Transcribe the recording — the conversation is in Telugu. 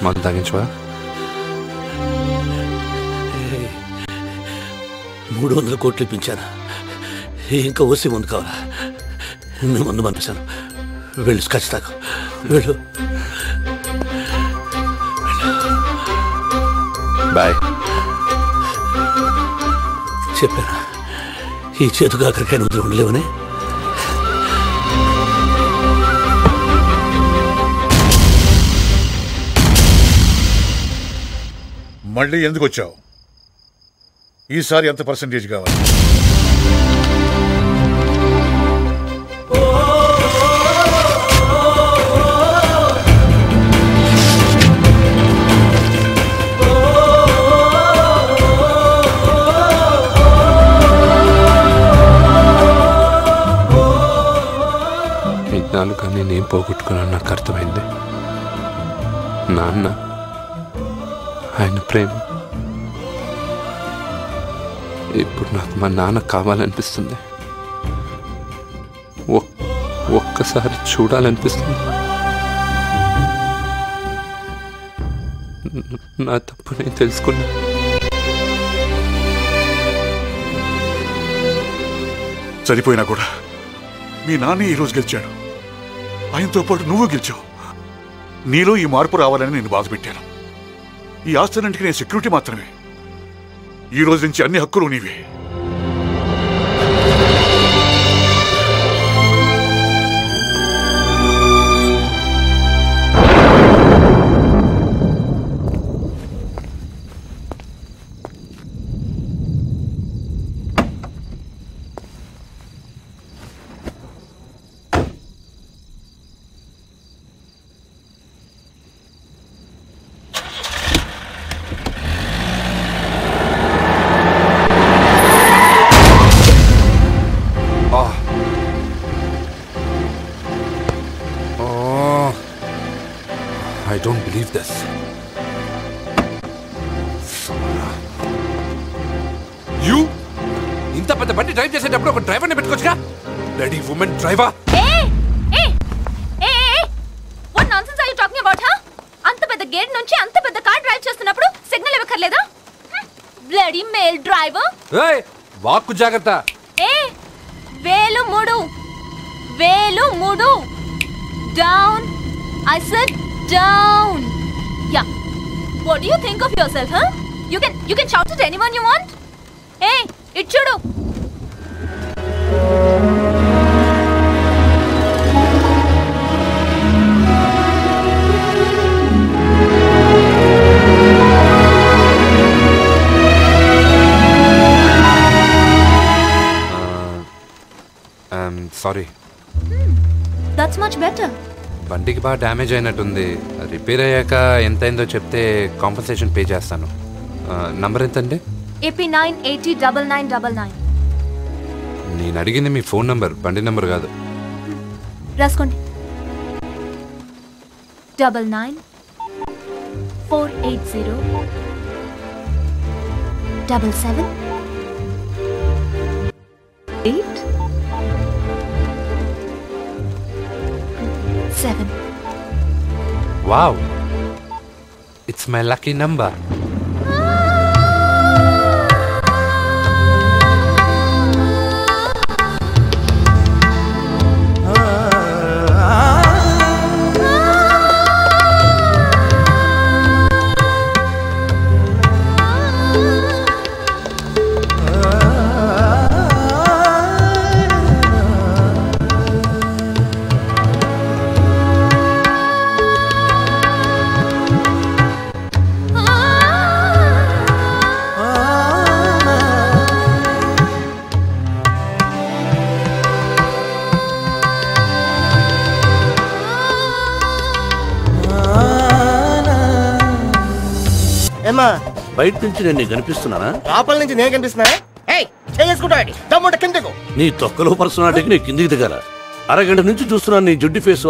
మందు తాగించవా? 300 కోట్లు ఇప్పించాను. ఇంకా ఓసి ముందు కావాలా? నేను ముందు పంపిస్తాను. వెళ్ళు స్కాచ్ తాగు. వెళ్ళు. బాయ్. చెప్పాను ఈ చేతుగా అక్కడికైనా వదిలి ఉండలేవని. మళ్ళీ ఎందుకు వచ్చావు? ఈసారి ఎంత పర్సెంటేజ్ కావాలి? ఇన్నాళ్ళుగా నేనేం పోగొట్టుకున్నాను నాకు అర్థమైంది. నాన్న, ఆయన ప్రేమ. ఇప్పుడు నాకు మా నాన్న కావాలనిపిస్తుంది. ఒక్కసారి చూడాలనిపిస్తుంది. నా తప్పు నేను తెలుసుకున్నా. చనిపోయినా కూడా మీ నాన్న ఈరోజు గెలిచాడు. ఆయనతో పాటు నువ్వు గెలిచావు. నీలో ఈ మార్పు రావాలని నేను బాధ పెట్టాను. ఈ ఆస్తులన్నింటికి నేను సెక్యూరిటీ మాత్రమే. ఈ రోజు నుంచి అన్ని హక్కులు నీవే. I don't believe this. You? ఇంత పెద్ద బండి డ్రైవ్ చేసేటప్పుడు ఒక డ్రైవర్ని పెట్టుకోవచ్చుగా? Bloody woman driver. Hey! What nonsense are you talking about, huh? అంత పెద్ద గేట్ నుంచి అంత పెద్ద కార్ డ్రైవ్ చేస్తున్నప్పుడు signal ఇవ్వకర్లేదా? Bloody male driver. Hey! వాక్కు జాగ్రత్త. వేలు మూడు. Down. I said down. Yeah. What do you think of yourself, huh? You can shout at anyone you want. Hey, it chudu. I'm sorry. That's much better. బండికి బాగా డ్యామేజ్ అయినట్టుంది. రిపేర్ అయ్యాక ఎంత అయిందో చెప్తే కాంపన్సేషన్ పే చేస్తాను. నంబర్ ఎంతండి? AP9809999. నేను అడిగింది మీ ఫోన్ నంబర్, బండి నంబర్ కాదు. రాసుకోండి. 994877. Wow, it's my lucky number. బయట నుంచి నేను కనిపిస్తున్నానా? లోపల నుంచి నేను కనిపిస్తున్నా? నీ తొక్కలో పర్సనాలిటీకి నీ కిందికి దిగాల. అరగంట నుంచి చూస్తున్నాను నీ జుడ్డి ఫేస్.